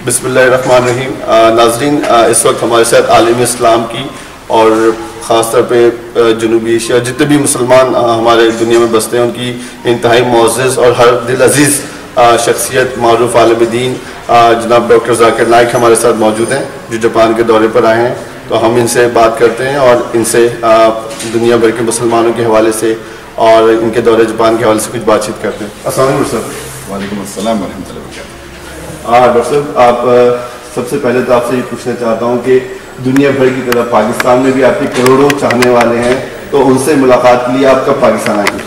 بسم اللہ الرحمن الرحیم. ناظرین، اس وقت ہمارے ساتھ عالم اسلام کی اور خاص طور پہ جنوبی ایشیا جتنے بھی مسلمان ہمارے دنیا میں بستے ہیں ان کی انتہائی معزز اور ہر دل عزیز شخصیت معروف عالم دین جناب ڈاکٹر ذاکر نائک ہمارے ساتھ موجود ہیں، جو جاپان کے دورے پر آئے ہیں. تو ہم ان سے بات کرتے ہیں اور ان سے دنیا بھر کے مسلمانوں کے حوالے سے اور ان کے دورے جاپان کے حوالے سے کچھ بات چیت کرتے ہیں. السلام علیکم سر. وعلیکم السلام ورحمۃ اللہ وبرکاتہ. ڈاکٹر صاحب، آپ سب سے پہلے تو آپ سے یہ پوچھنا چاہتا ہوں کہ دنیا بھر کی طرح پاکستان میں بھی آپ کے کروڑوں چاہنے والے ہیں، تو ان سے ملاقات کے لیے آپ کب پاکستان آئیں گے؟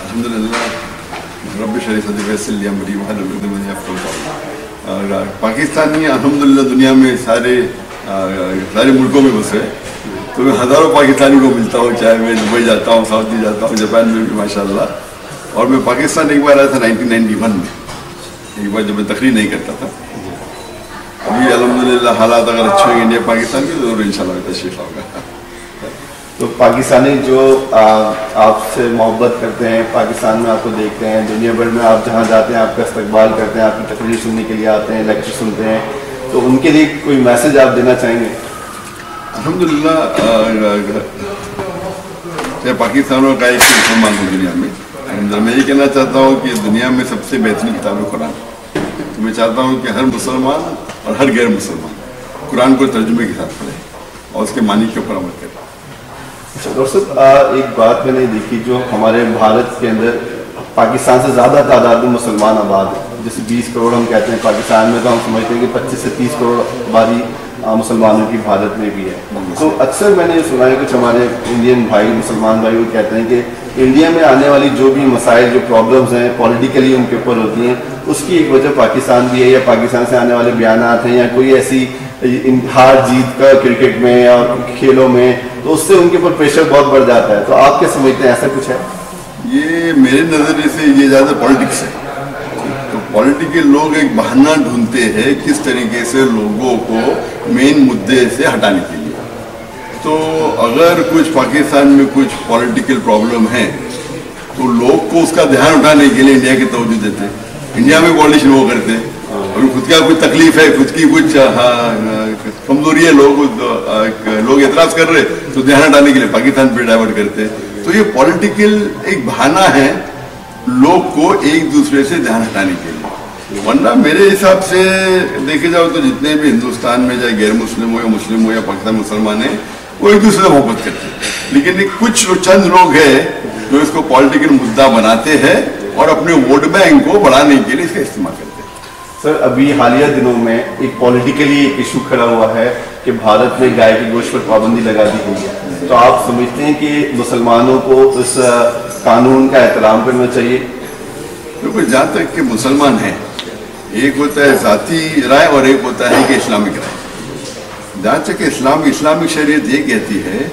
الحمدللہ رب اشرح صدری ویسر لی امری واحلل عقدۃ من یفقهوا قولی. پاکستانی الحمدللہ دنیا میں سارے ملکوں میں بسے، تو میں ہزاروں پاکستانی کو ملتا ہوں، چاہے میں دبئی جاتا ہوں، سعودی جاتا ہوں، جاپان میں بھی ماشاءاللہ. اور میں پاکستان ایک بار آیا تھا 1991 میں، ایک بار جب میں تقریر نہیں کرتا تھا. ابھی الحمدللہ حالات اگر اچھے ہوئے انڈیا پاکستان کی، تو ضرور انشاءاللہ تشریف آؤں گا. تو پاکستانی جو آپ سے محبت کرتے ہیں، پاکستان میں آپ کو دیکھتے ہیں، دنیا بھر میں آپ جہاں جاتے ہیں آپ کا استقبال کرتے ہیں، آپ کی تقریر سننے کے لیے آتے ہیں، لیکچر سنتے ہیں، تو ان کے لیے کوئی میسج آپ دینا چاہیں گے؟ الحمدللہ چاہے پاکستان کا ایک مسلمان ہوں دنیا میں، میں یہ کہنا چاہتا ہوں کہ دنیا میں سب سے بہترین کتاب ہے قرآن. تو میں چاہتا ہوں کہ ہر مسلمان اور ہر غیر مسلمان قرآن کو ترجمے کے ساتھ پڑھے اور اس کے معنی کے اوپر عمل کرے. ڈاکٹر صاحب، ایک بات میں نے دیکھی، جو ہمارے بھارت کے اندر پاکستان سے زیادہ تعداد میں مسلمان آباد ہیں، جیسے 20 کروڑ ہم کہتے ہیں پاکستان میں، تو ہم سمجھتے ہیں کہ 25 سے 30 کروڑ آبادی مسلمانوں کی بھارت میں بھی ہے. تو اکثر میں نے یہ سنا ہے کچھ ہمارے انڈین بھائی، مسلمان بھائی، وہ کہتے ہیں کہ انڈیا میں آنے والی جو بھی مسائل، جو پرابلمز ہیں پولیٹیکلی ان کے اوپر ہوتی ہیں، اس کی ایک وجہ پاکستان بھی ہے، یا پاکستان سے آنے والے بیانات ہیں، یا کوئی ایسی ہار جیت کا کرکٹ میں یا کھیلوں میں، تو اس سے ان کے اوپر پریشر بہت بڑھ جاتا ہے. تو آپ کیا سمجھتے ہیں، ایسا کچھ ہے؟ یہ میرے نظریے سے یہ زیادہ پالیٹکس ہے. تو پولیٹیکل لوگ ایک بہانہ ڈھونڈتے ہیں کس طریقے سے لوگوں کو مین مدعے سے ہٹانے کے لیے. تو اگر کچھ پاکستان میں کچھ پولیٹیکل پرابلم ہے تو لوگ کو اس کا دھیان اٹھانے کے لیے انڈیا کی توجہ دیتے ہیں، انڈیا میں پالیٹیشن وہ کرتے ہیں. اور خود کا کچھ تکلیف ہے، خود کی کچھ کمزوری ہے، لوگ اعتراض کر رہے تو دھیان ہٹانے کے لیے پاکستان پہ ڈائیورٹ کرتے ہیں. تو یہ پولیٹیکل ایک بہانہ ہے لوگ کو ایک دوسرے سے دھیان ہٹانے کے لیے. ورنہ میرے حساب سے دیکھے جاؤ تو جتنے بھی ہندوستان میں چاہے غیر مسلم ہو یا مسلم ہو یا پاکستان مسلمان ہیں، وہ ایک دوسرے سے محبت کرتے ہیں. لیکن کچھ چند لوگ ہیں جو اس کو پولیٹیکل مدعا بناتے ہیں اور اپنے ووٹ بینک کو بڑھانے کے لیے اس کا استعمال کرتے ہیں. سر، ابھی حالیہ دنوں میں ایک پولیٹیکلی ایک ایشو کھڑا ہوا ہے کہ بھارت میں گائے کے گوشت پر پابندی لگا دی گئی ہے. تو آپ سمجھتے ہیں کہ مسلمانوں کو اس قانون کا احترام کرنا چاہیے؟ کیونکہ جہاں تک کہ مسلمان ہیں، ایک ہوتا ہے ذاتی رائے اور ایک ہوتا ہے کہ اسلامک رائے. جہاں تک کہ اسلامک شریعت یہ کہتی ہے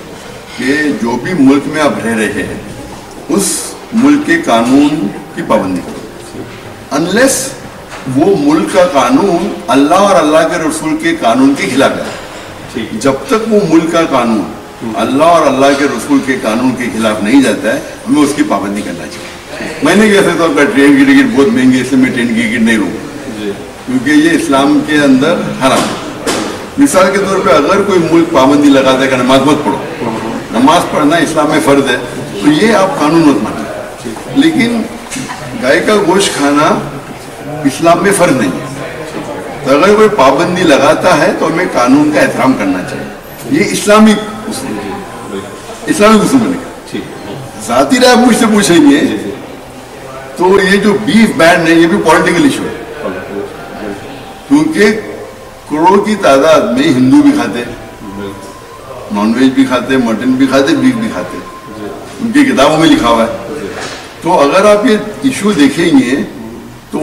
کہ جو بھی ملک میں آپ رہ رہے ہیں اس ملک کے قانون کی پابندی کرو، انلیس وہ ملک کا قانون اللہ اور اللہ کے رسول کے قانون کے خلاف ہے. جب تک وہ ملک کا قانون اللہ اور اللہ کے رسول کے قانون کے خلاف نہیں جاتا ہے، ہمیں اس کی پابندی کرنا چاہیے. میں نہیں کہہ سکتا کہ ٹرین کی ٹکٹ بہت مہنگی ہے اس لیے میں ٹرین کی ٹکٹ نہیں لوں، کیونکہ یہ اسلام کے اندر حرام ہے. مثال کے طور پہ اگر کوئی ملک پابندی لگاتا ہے کہ نماز مت پڑھو، نماز پڑھنا اسلام میں فرض ہے، تو یہ آپ قانون مت مانیں. لیکن گائے کا گوشت کھانا اسلام میں فرض نہیں ہے. تو اگر کوئی پابندی لگاتا ہے تو ہمیں قانون کا احترام کرنا چاہیے. یہ اسلامک اصول بنے گا. ذاتی رائے مجھ سے پوچھ رہی ہے تو یہ جو بیف بینڈ ہے یہ بھی پولیٹیکل ایشو ہے، کیونکہ کروڑوں کی تعداد میں ہندو بھی کھاتے، نان ویج بھی کھاتے، مٹن بھی کھاتے، بیف بھی کھاتے، ان کی کتابوں میں لکھا ہوا ہے. تو اگر آپ یہ ایشو دیکھیں گے تو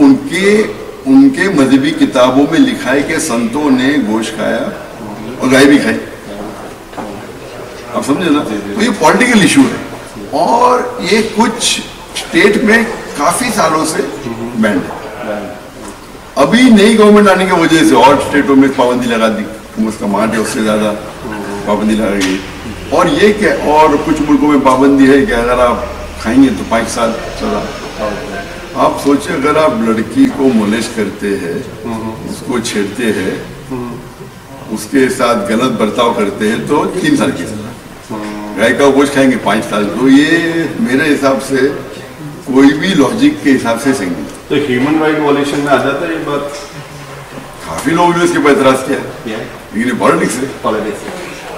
ان کے مذہبی کتابوں میں لکھا ہے کہ سنتوں نے گوشت کھایا اور گائے بھی کھائی. آپ سمجھے نا؟ تو یہ پولیٹیکل ایشو ہے اور یہ کچھ اسٹیٹ میں کافی سالوں سے بینڈ ہے. ابھی نئی گورنمنٹ آنے کی وجہ سے اور اسٹیٹوں میں پابندی لگا دی، اس کا مانٹ ہے اس سے زیادہ پابندی لگائی گئی. اور یہ کہ اور کچھ ملکوں میں پابندی ہے کہ اگر آپ کھائیں گے تو 5 سال سزا. آپ سوچیں اگر آپ لڑکی کو مولسٹ کرتے ہیں کو چھیڑتے ہیں, اس کے ساتھ غلط برتاؤ کرتے ہیں تو 3 سال کی سزا, گائے کا گوشت کھائیں گے 5 سال. تو یہ میرے حساب سے کوئی بھی لاجک کے حساب سے صحیح نہیں. تو ہیومن رائٹ وائلیشن میں آ جاتا ہے یہ بات. کافی لوگوں نے اس کے اوپر اعتراض کیا لیکن یہ پالیٹکس ہے.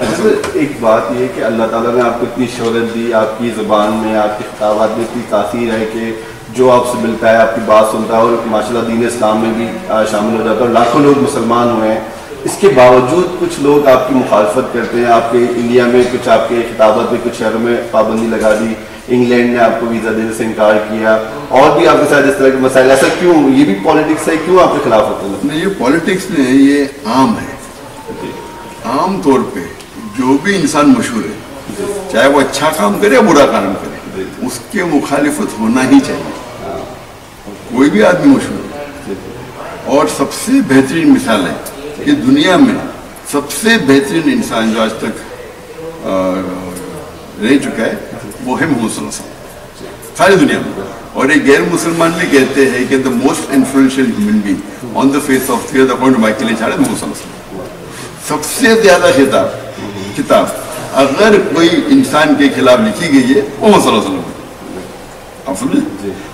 اچھا, ایک بات یہ کہ اللہ تعالیٰ نے آپ کو اتنی شہرت دی, آپ کی زبان میں, آپ کے خطابات میں اتنی تاثیر ہے کہ جو آپ سے ملتا ہے آپ کی بات سنتا ہے اور ماشاءاللہ دین اسلام میں بھی شامل ہو جاتا ہے اور لاکھوں لوگ مسلمان ہوئے ہیں. اس کے باوجود کچھ لوگ آپ کی مخالفت کرتے ہیں. آپ کے انڈیا میں کچھ آپ کے خطابات میں کچھ شہروں میں پابندی لگا دی, انگلینڈ نے آپ کو ویزا دینے سے انکار کیا, اور بھی آپ کے ساتھ اس طرح کے مسائل. ایسا کیوں؟ یہ بھی پالیٹکس ہے, کیوں آپ کے خلاف ہوتے ہیں؟ نہیں, یہ پالیٹکس نہیں, یہ عام ہے. عام طور پہ جو بھی انسان مشہور ہے, چاہے وہ اچھا کام کرے یا برا کام کرے, اس کے مخالفت ہونا ہی چاہیے. کوئی بھی آدمی مشہور ہے. اور سب سے بہترین مثال ہے کہ دنیا میں سب سے بہترین انسان جو آج تک رہ چکا ہے وہ ہے محمد صلی اللہ علیہ وسلم ساری دنیا میں. اور ایک غیر مسلمان بھی کہتے ہیں کہ the most influential human being on the face of the earth according to Michael H. محمد صلی اللہ علیہ وسلم. سب سے زیادہ کتاب اگر کوئی انسان کے خلاف لکھی گئی ہے محمد صلی اللہ علیہ وسلم. آپ سمجھے,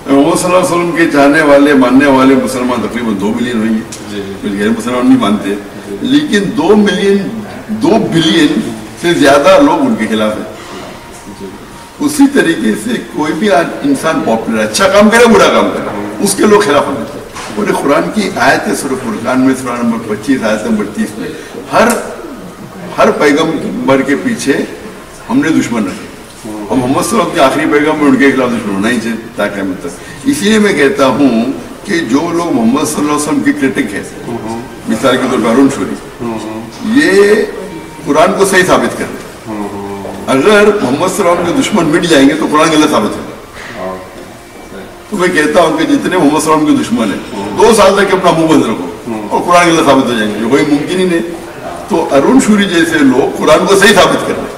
محمد صلی اللہ علیہ وسلم کے چاہنے والے ماننے والے مسلمان تقریباً 2 بلین ہوئیں گے. کچھ غیر مسلمان نہیں مانتے, لیکن 2 بلین سے زیادہ لوگ ان کے خلاف ہیں. اسی طریقے سے کوئی بھی انسان پاپولر, اچھا کام کرے برا کام کرے, اس کے لوگ خلاف ہوتے ہیں. اور قرآن کی آیت ہے سورہ فرقان میں سورہ نمبر 25 آیت نمبر 30 میں ہر پیغمبر کے پیچھے ہم نے دشمن رکھے, اور محمد صلی اللہ علیہ وسلم کے آخری پیغمبر ان کے خلاف دشمن ہونا ہی چاہیے تاکہ قیامت تک. اسی لیے میں کہتا ہوں کہ جو لوگ محمد صلی اللہ علیہ وسلم کی کرٹک ہے, مثال کے طور پر ارون شوری, یہ قرآن کو صحیح ثابت کر رہے ہیں. اگر محمد صلی اللہ علیہ وسلم کے دشمن مٹ جائیں گے تو قرآن غلط ثابت ہوگا. تو میں کہتا ہوں کہ جتنے محمد صلی اللہ علیہ وسلم کے دشمن ہیں 2 سال تک اپنا منہ بند رکھو اور قرآن غلط ثابت ہو جائیں گے, کوئی ممکن ہی نہیں. تو ارون شوری جیسے لوگ قرآن کو صحیح ثابت کر رہے ہیں.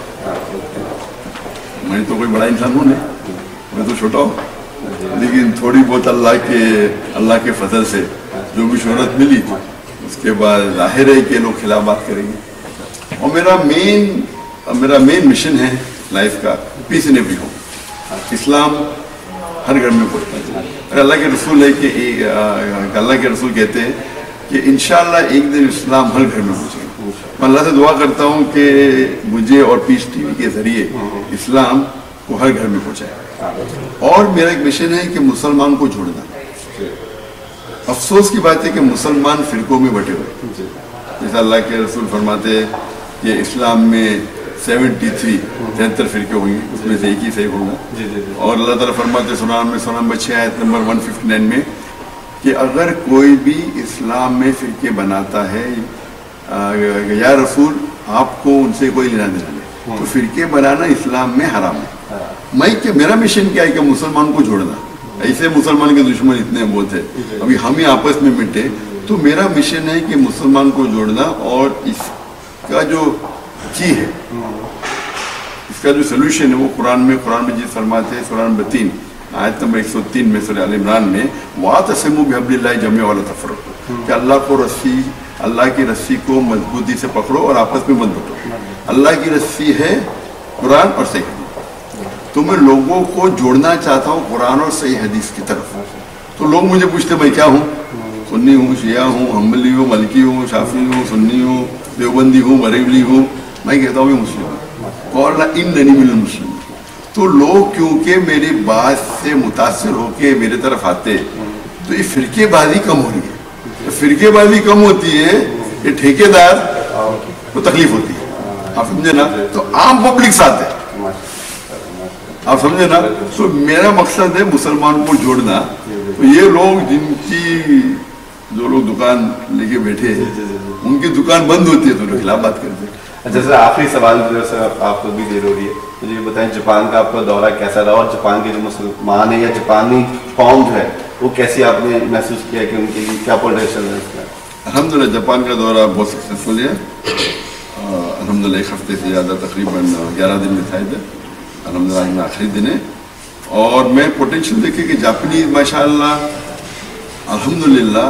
میں تو کوئی بڑا انسان ہوں نہیں, میں تو چھوٹا ہوں, لیکن تھوڑی بہت اللہ کے فضل سے جو بھی شہرت ملی اس کے بعد ظاہر ہے کہ لوگ خلاف بات کریں گے. اور میرا مین مشن ہے لائف کا پیس ان ایوری ہوم. اسلام ہر گھر میں پہنچتا ہے. اللہ کے رسول ہے کہ اللہ کے رسول کہتے ہیں کہ انشاءاللہ ایک دن اسلام ہر گھر میں پہنچے گا. میں اللہ سے دعا کرتا ہوں کہ مجھے اور پیس ٹی وی کے ذریعے اسلام کو ہر گھر میں پہنچائے. اور میرا ایک مشن ہے کہ مسلمان کو جوڑنا. افسوس کی بات ہے کہ مسلمان فرقوں میں بٹے ہوئے, جیسا اللہ کے رسول فرماتے ہیں کہ اسلام میں 73 فرقے ہوئیں گے, اس میں سے ایک ہی صحیح ہوگا. اور اللہ تعالیٰ فرماتے سورہ نمبر 6 آیت نمبر 159 میں کہ اگر کوئی بھی اسلام میں فرقے بناتا ہے, یا رسول آپ کو ان سے کوئی لینا دینا نہیں, تو فرقے بنانا اسلام میں حرام ہے. میرا مشن کیا ہے کہ مسلمان کو جوڑنا. ایسے مسلمان کے دشمن اتنے بہت ہیں, ابھی ہم ہی آپس میں مٹے. تو میرا مشن ہے کہ مسلمان کو جوڑنا, اور اس کا جو کی ہے, اس کا جو سلوشن ہے وہ قرآن میں جس فرماتے ہیں سورہ نمبر 3 آیت نمبر 103 میں سورہ آل عمران میں وَاعْتَصِمُوا بِحَبْلِ اللَّهِ جَمِيعًا وَلَا تَفَرَّقُوا, کہ اللہ کی رسی کو مضبوطی سے پکڑو اور آپس میں مت بٹو. اللہ کی رسی ہے قرآن اور صحیح حدیث. تو میں لوگوں کو جوڑنا چاہتا ہوں قرآن اور صحیح حدیث کی طرف. تو لوگ مجھے پوچھتے میں کیا ہوں, سنی ہوں, شیعہ ہوں, حنبلی ہوں, مالکی ہوں, شافعی ہوں, سنی ہوں, دیوبندی ہوں, بریلوی ہوں. میں کہتا ہوں یہ مسلم ہوں, قال اننی من المسلمین. تو لوگ کیونکہ میری بات سے متاثر ہو کے میرے طرف آتے, تو یہ فرقے بازی کم ہو رہی ہے. فرقے بازی کم ہوتی ہے, یہ ٹھیکیدار کو تکلیف ہوتی ہے. آپ سمجھے نا, تو عام پبلک ساتھ ہے. آپ سمجھے نا. تو میرا مقصد ہے مسلمان کو جوڑنا. تو یہ لوگ جو لوگ دکان لے کے بیٹھے ہیں, ان کی دکان بند ہوتی ہے تو ان کے خلاف بات کرتے ہیں. اچھا سر, آخری سوال آپ کو بھی دیر ہو رہی ہے, مجھے بتائیں جاپان کا آپ کا دورہ کیسا رہا, اور جاپان کے جو مسلمان ہیں یا جاپانی قوم جو ہے وہ کیسی آپ نے محسوس کیا کہ ان کے لیے کیا پولیٹیشن ہے اس کا؟ الحمدللہ جاپان کا دورہ بہت سکسیزفل ہے. الحمدللہ 1 ہفتے سے زیادہ تقریباً 11 دن میں تھا ادھر. الحمدللہ میں آخری دن ہے, اور میں پوٹینشیل دیکھے کہ جاپنیز ماشاء اللہ الحمدللہ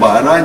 12